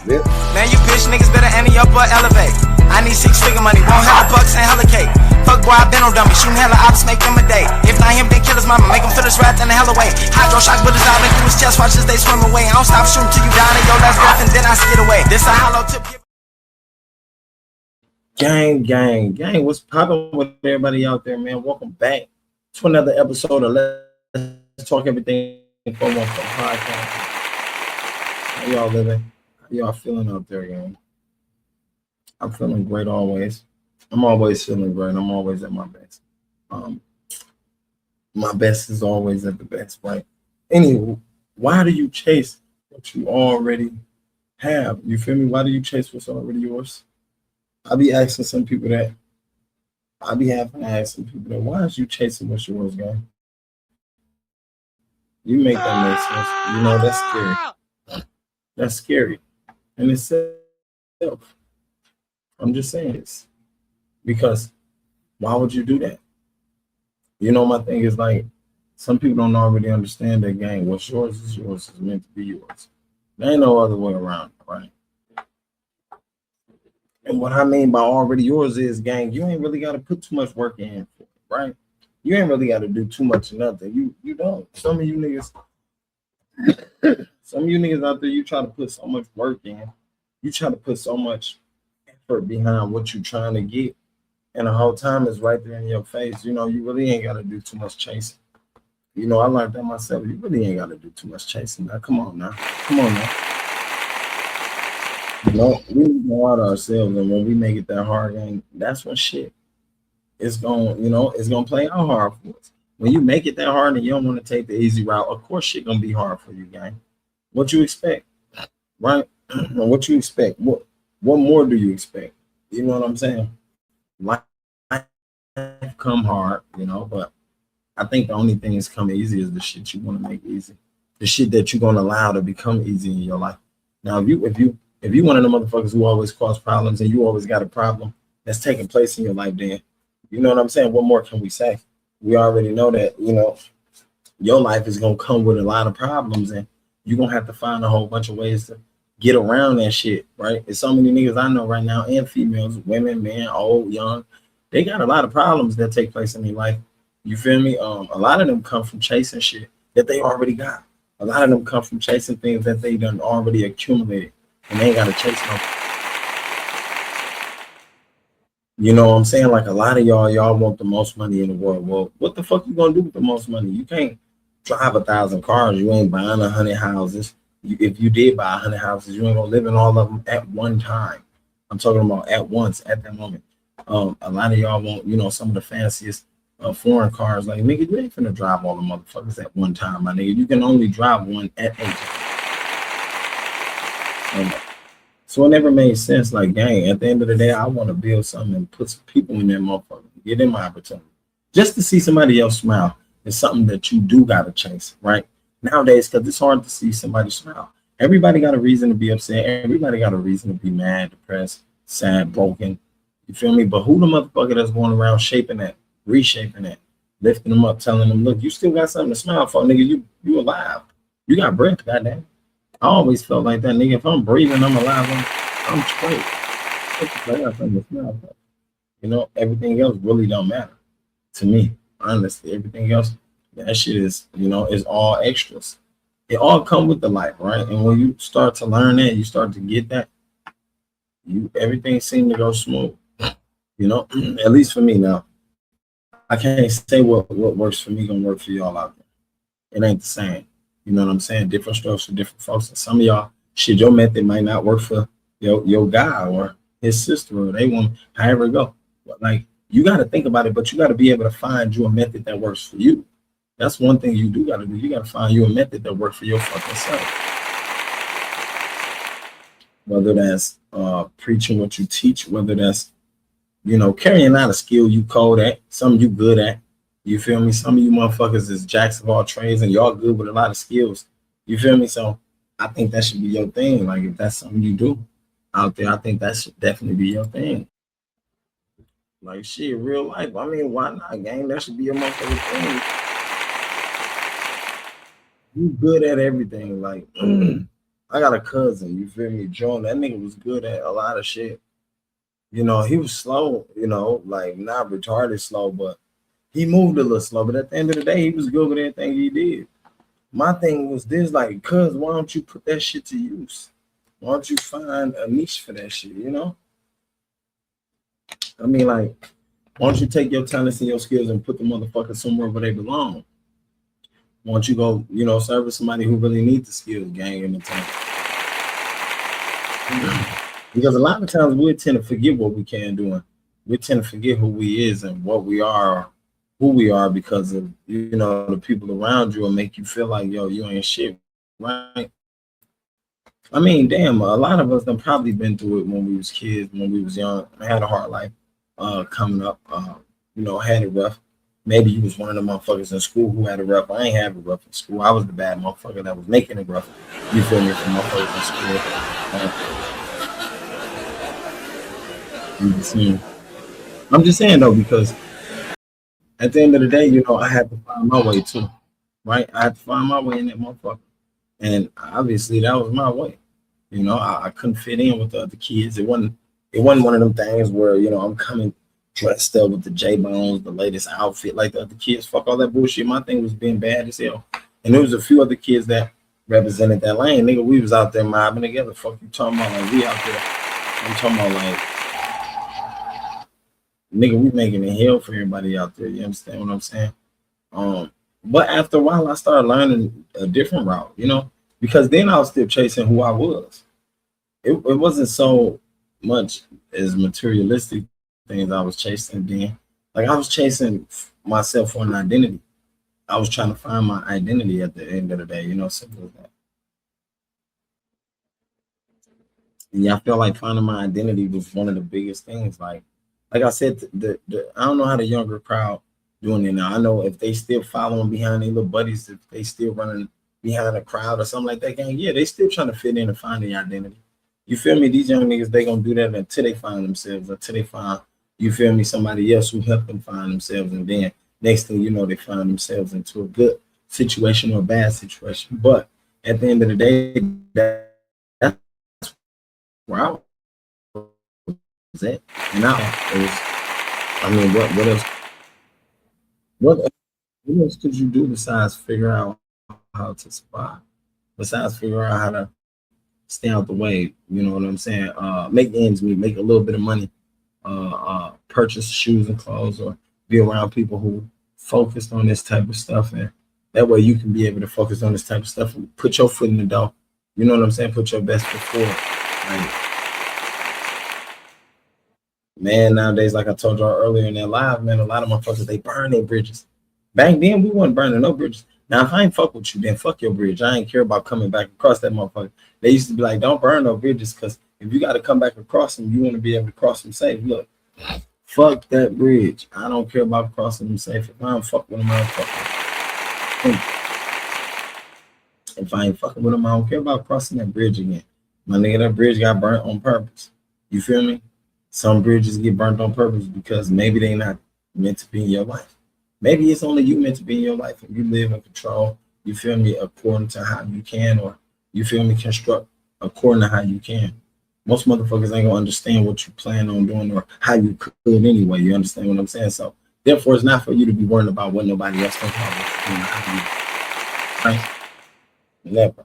Yep. Man, you bitch niggas better ante up or elevate. I need 6-figure money, won't hella bucks and hella cake. Fuck boy, I been on dummy, shooting hella ops, make them a day. If not him, then kill his mama, make him feel his wrath in the hella way. Hydro shock, but his eye make through his chest, watch as they swim away. I don't stop shooting till you down in your last breath, and then I skid away. This a hollow tip. Gang, what's poppin' with everybody out there, man? Welcome back to another episode of Let's Talk Everything for One podcast. How y'all living? How y'all feeling out there, gang? I'm feeling great always. I'm always feeling great. I'm always at my best. My best is always at the best, right? Anyway, why do you chase what you already have? You feel me? Why do you chase what's already yours? I be asking some people that. I be having to ask some people that. Why is you chasing what's yours, guy? You make that make sense. You know, that's scary. That's scary. And it's self. I'm just saying this. Because why would you do that? You know, my thing is like, some people don't already understand that, gang. What's yours is yours. It's meant to be yours. There ain't no other way around, right? And what I mean by already yours is, gang, you ain't really got to put too much work in for it, right? You ain't really got to do too much of nothing. You don't. Some of you niggas out there, you try to put so much work in. You try to put so much effort behind what you're trying to get. And the whole time is right there in your face. You know, you really ain't got to do too much chasing. You know, I learned that myself. You really ain't got to do too much chasing. Now, come on now. You know, we need to go out ourselves, and when we make it that hard, gang, that's when shit is going, it's going to play out hard for us. When you make it that hard and you don't want to take the easy route, of course shit going to be hard for you, gang. What you expect, right? What you expect? What more do you expect? You know what I'm saying? Life come hard, but I think the only thing that's come easy is the shit you want to make easy. The shit that you're going to allow to become easy in your life. Now, if you one of the motherfuckers who always cause problems and you always got a problem that's taking place in your life, then you know what I'm saying? What more can we say? We already know that, your life is going to come with a lot of problems and you're going to have to find a whole bunch of ways to get around that shit, right? There's so many niggas I know right now, and females, women, men, old, young, they got a lot of problems that take place in their life. You feel me? A lot of them come from chasing shit that they already got. A lot of them come from chasing things that they done already accumulated. And they ain't got to chase them. You know what I'm saying? Like a lot of y'all want the most money in the world. Well, what the fuck you gonna do with the most money? You can't drive 1,000 cars. You ain't buying 100 houses. If you did buy 100 houses, you ain't gonna live in all of them at one time. I'm talking about at once, at that moment. A lot of y'all want, some of the fanciest foreign cars. Like, nigga, you ain't finna drive all the motherfuckers at one time, my nigga. You can only drive one at a time. So it never made sense. Like, gang, at the end of the day, I want to build something and put some people in that motherfucker, get them my opportunity. Just to see somebody else smile is something that you do got to chase, right? Nowadays, because it's hard to see somebody smile. Everybody got a reason to be upset. Everybody got a reason to be mad, depressed, sad, broken. You feel me? But who the motherfucker that's going around shaping that, reshaping that, lifting them up, telling them, look, you still got something to smile for, nigga. You alive. You got breath, goddamn. I always felt like that, nigga. If I'm breathing, I'm alive. I'm straight. I got something to smile for. Everything else really don't matter to me. Honestly, everything else, that shit is, is all extras. It all come with the life, right? And when you start to learn that, you start to get that, everything seems to go smooth. At least for me now. I can't say what works for me gonna work for y'all out there. It ain't the same. You know what I'm saying? Different strokes for different folks. And some of y'all, shit, your method might not work for your guy or his sister, or they want however it go. But like, you got to think about it, but you got to be able to find you a method that works for you. That's one thing you do got to do. You got to find you a method that works for your fucking self. Whether that's preaching what you teach, whether that's, carrying out a skill you code at, something you good at. You feel me? Some of you motherfuckers is jacks of all trades and y'all good with a lot of skills. You feel me? So I think that should be your thing. Like, if that's something you do out there, I think that should definitely be your thing. Like, shit, real life. I mean, why not, gang? That should be your motherfucking thing. You good at everything. Like, I got a cousin, you feel me, John. That nigga was good at a lot of shit. He was slow, like not retarded slow, but he moved a little slow. But at the end of the day, he was good with everything he did. My thing was this, like, cuz why don't you put that shit to use? Why don't you find a niche for that shit? I mean, like, why don't you take your talents and your skills and put the motherfuckers somewhere where they belong? Why don't you go, service somebody who really needs the skills, gang, in the time? Because a lot of times we tend to forget what we can do, and we tend to forget who we is and what we are, who we are, because of the people around you will make you feel like, yo, you ain't shit, right? I mean, damn, a lot of us have probably been through it when we was kids, when we was young, had a hard life, coming up, had it rough. Maybe you was one of the motherfuckers in school who had it rough. I ain't have it rough in school. I was the bad motherfucker that was making it rough. You feel me? For motherfuckers in school. I'm just saying though, because at the end of the day, I had to find my way too, right? I had to find my way in that motherfucker, and obviously that was my way. I couldn't fit in with the other kids. It wasn't one of them things where I'm coming dressed up with the J Bones, the latest outfit like the other kids. Fuck all that bullshit. My thing was being bad as hell, and there was a few other kids that represented that lane. Nigga, we was out there mobbing together. Fuck you talking about? Like, we out there. I'm talking about like, nigga, we making it hell for everybody out there. You understand what I'm saying? But after a while, I started learning a different route, because then I was still chasing who I was. It wasn't so much as materialistic things I was chasing then. Like, I was chasing myself for an identity. I was trying to find my identity at the end of the day, simple as that. And yeah, I feel like finding my identity was one of the biggest things. Like I said, I don't know how the younger crowd doing it now. I know if they still following behind their little buddies, if they still running behind a crowd or something like that, gang, yeah, they still trying to fit in and find their identity. You feel me? These young niggas, they gonna do that until they find themselves, until they find, you feel me, somebody else who helped them find themselves. And then next thing you know, they find themselves into a good situation or a bad situation. But at the end of the day, that's where I was at. And now I mean, what else? What, what else could you do besides figure out how to survive? Besides figure out how to stay out the way, you know what I'm saying? Make ends meet, make a little bit of money, purchase shoes and clothes, or be around people who focused on this type of stuff, and that way you can be able to focus on this type of stuff and put your foot in the door. You know what I'm saying? Put your best foot forward. Like, man, nowadays, like I told y'all earlier in that live, man, a lot of motherfuckers, they burn their bridges. Back then, we wasn't burning no bridges. Now, if I ain't fuck with you, then fuck your bridge. I ain't care about coming back across that motherfucker. They used to be like, don't burn no bridges, because if you got to come back across them, you want to be able to cross them safe. Look, fuck that bridge. I don't care about crossing them safe. If I don't fuck with them, I don't fuck with them. If I ain't fucking with them, I don't care about crossing that bridge again. My nigga, that bridge got burnt on purpose. You feel me? Some bridges get burnt on purpose because maybe they not meant to be in your life. Maybe it's only you meant to be in your life, and you live in control, you feel me, according to how you can, or you feel me, construct according to how you can. Most motherfuckers ain't gonna understand what you plan on doing or how you could anyway. You understand what I'm saying? So therefore, it's not for you to be worrying about what nobody else thinks about what you're doing. Right? Never.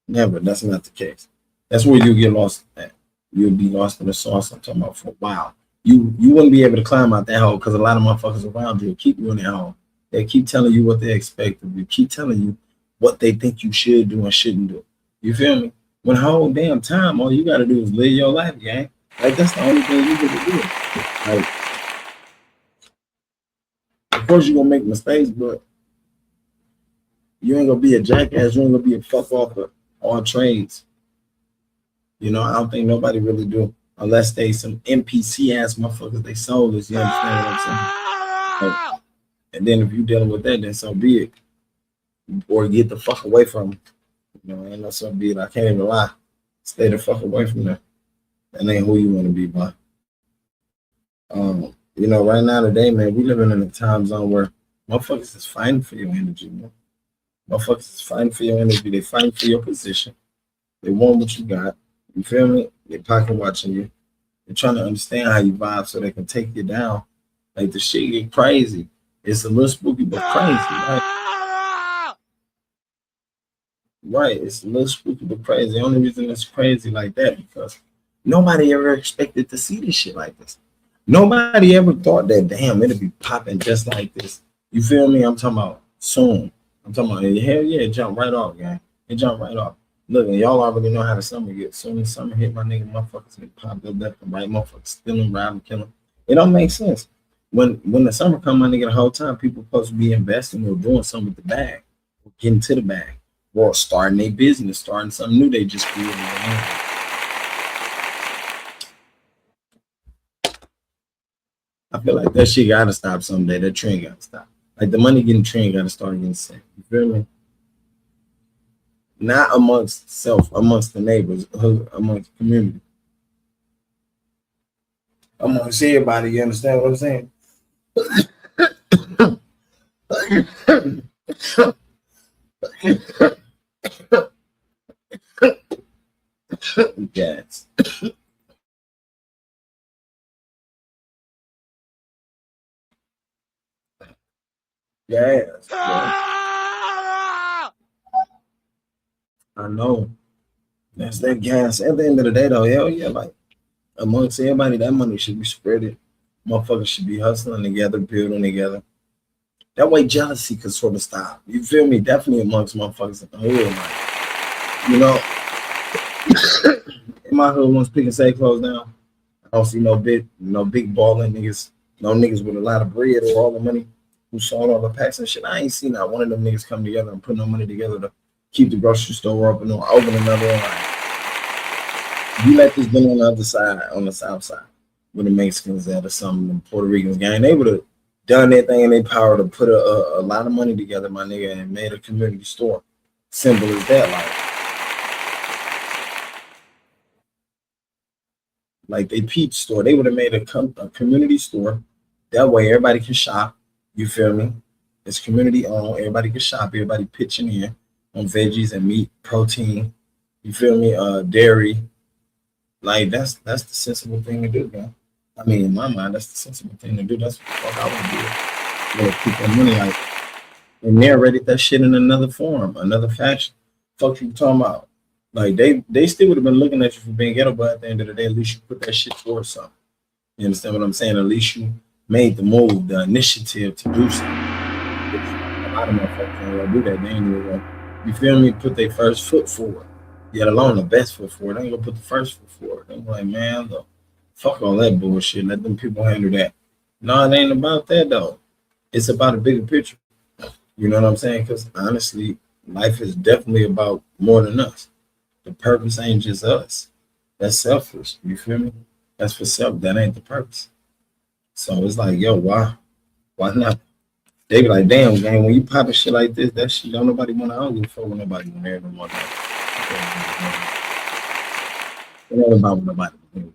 Never. That's not the case. That's where you get lost at. You'll be lost in the sauce I'm talking about for a while. You wouldn't be able to climb out that hole because a lot of motherfuckers around you will keep you in that hole. They keep telling you what they expect of you, keep telling you what they think you should do and shouldn't do. You feel me? When the whole damn time, all you gotta do is live your life, gang. Like, that's the only thing you can do. Like, of course you're gonna make mistakes, but you ain't gonna be a jackass, you ain't gonna be a fuck off of all trades. I don't think nobody really do, unless they some NPC ass motherfuckers, they soulless. You understand what I'm saying? Like, and then if you dealing with that, then so be it. Or get the fuck away from them. Ain't no so be it. I can't even lie. Stay the fuck away from them. That ain't who you want to be, but right now today, man, we living in a time zone where motherfuckers is fighting for your energy, man. Motherfuckers is fighting for your energy. They fighting for your position. They want what you got. You feel me? They pocket watching you. They're trying to understand how you vibe so they can take you down. Like the shit get crazy. It's a little spooky but crazy, right? Right. It's a little spooky but crazy. The only reason it's crazy like that because nobody ever expected to see this shit like this. Nobody ever thought that damn it'd be popping just like this. You feel me? I'm talking about soon. I'm talking about hell yeah, it jumped right off, gang. It jumped right off. Look, and y'all already know how the summer gets. Soon as summer hit, my nigga, motherfuckers get popped up left and right. Motherfuckers stealing, robbing, killing. It don't make sense. When the summer come, my nigga, the whole time people supposed to be investing or doing something with the bag, or getting to the bag, or starting a business, starting something new they just created. I feel like that shit gotta stop someday. That trend gotta stop. Like the money getting trend gotta start getting set. You feel me? Not amongst self, amongst the neighbors, amongst the community, amongst everybody. You understand what I'm saying? Yes. Yes. I know. That's that gas. At the end of the day, though, hell yeah, like amongst everybody, that money should be spread. Motherfuckers should be hustling together, building together. That way, jealousy could sort of stop. You feel me? Definitely amongst motherfuckers in the hood, like in my hood, once pick and say close down, I don't see no big balling niggas, no niggas with a lot of bread or all the money who sold all the packs and shit. I ain't seen not one of them niggas come together and put no money together to keep the grocery store open or open another one. Like, you let this been on the other side, on the south side, with the Mexicans at or something, the Puerto Ricans gang, they would have done their thing in their power to put a lot of money together, my nigga, and made a community store. Simple as that, like they peach store. They would have made a community store. That way everybody can shop. You feel me? It's community owned. Everybody can shop. Everybody pitching in on veggies and meat, protein. You feel me? Dairy. Like that's the sensible thing to do, man. I mean, in my mind, that's the sensible thing to do. That's what the fuck I would do. Let people money like and narrated that shit in another form, another fashion. Fuck you talking about? Like they still would have been looking at you for being ghetto, but at the end of the day, at least you put that shit towards something. You understand what I'm saying? At least you made the move, the initiative to do something. A lot of motherfuckers can't do that. They ain't even gonna, you feel me? Put their first foot forward. Yet alone the best foot forward. They ain't gonna put the first foot forward. They like, man, look, fuck all that bullshit. Let them people handle that. No, it ain't about that though. It's about a bigger picture. You know what I'm saying? Because honestly, life is definitely about more than us. The purpose ain't just us. That's selfish. You feel me? That's for self. That ain't the purpose. So it's like, yo, why not? They be like, damn, gang, when you pop a shit like this, that shit don't nobody want to argue for when nobody want to hear no more. It ain't about what nobody want to hear.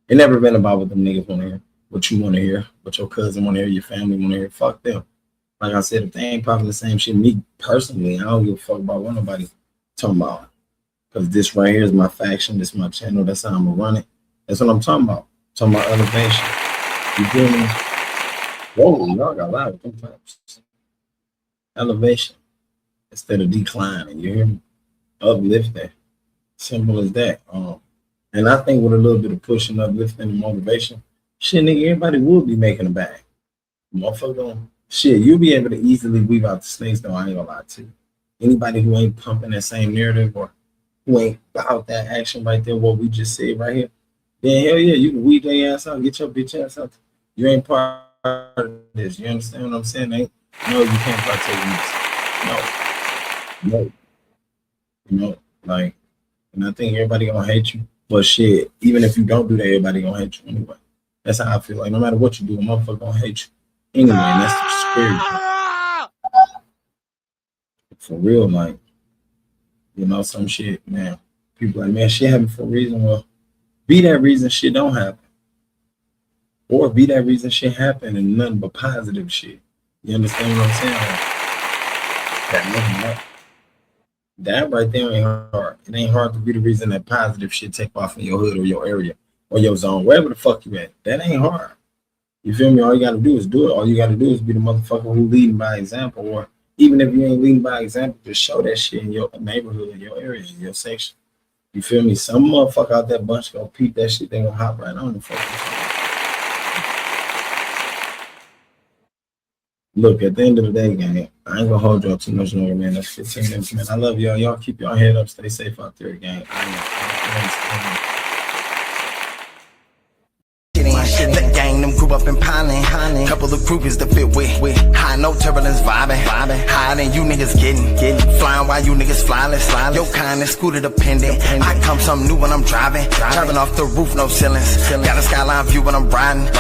It never been about what them niggas want to hear, what you want to hear, what your cousin want to hear, your family want to hear. Fuck them. Like I said, if they ain't popping the same shit, me personally, I don't give a fuck about what nobody talking about. Because this right here is my faction, this is my channel, that's how I'm gonna run it. That's what I'm talking about. I'm talking about elevation. You feel me? Whoa, y'all got loud with them types. Elevation instead of declining. You hear me? Uplifting. Simple as that. And I think with a little bit of pushing, uplifting, and motivation, shit, nigga, everybody will be making a bag. Motherfucker, shit, you'll be able to easily weave out the snakes, though. I ain't gonna lie to you. Anybody who ain't pumping that same narrative or who ain't about that action right there, what we just said right here, then hell yeah, you can weed their ass out, get your bitch ass out. You ain't part of this. You understand what I'm saying? No, you can't partake in this. No. You know, like, and I think everybody gonna hate you. But shit, even if you don't do that, everybody gonna hate you anyway. That's how I feel. Like no matter what you do, a motherfucker gonna hate you anyway. And that's the spirit. For real, like, you know, some shit, man. People like, man, shit happened for a reason. Well, be that reason shit don't happen. Or be that reason shit happen and nothing but positive shit. You understand what I'm saying? Like, that nothing That right there ain't hard. It ain't hard to be the reason that positive shit take off in your hood or your area or your zone, wherever the fuck you at. That ain't hard. You feel me? All you gotta do is do it. All you gotta do is be the motherfucker who leading by example, or even if you ain't leading by example, just show that shit in your neighborhood, in your area, in your section. You feel me? Some motherfucker out that bunch gonna peep that shit, they gonna hop right on the fucking. Look, at the end of the day, gang, I ain't gonna hold y'all too much longer, man. That's 15 minutes, man. I love y'all. Y'all keep y'all head up, stay safe out there, gang. The gang, them grew up in piling. Couple of groupies to fit with. High, no turbulence, vibing. Higher than you niggas getting. Flying while you niggas flyless. Your kind is scooter dependent. I come something new when I'm driving. Driving off the roof, no ceilings. Got a skyline view when I'm riding.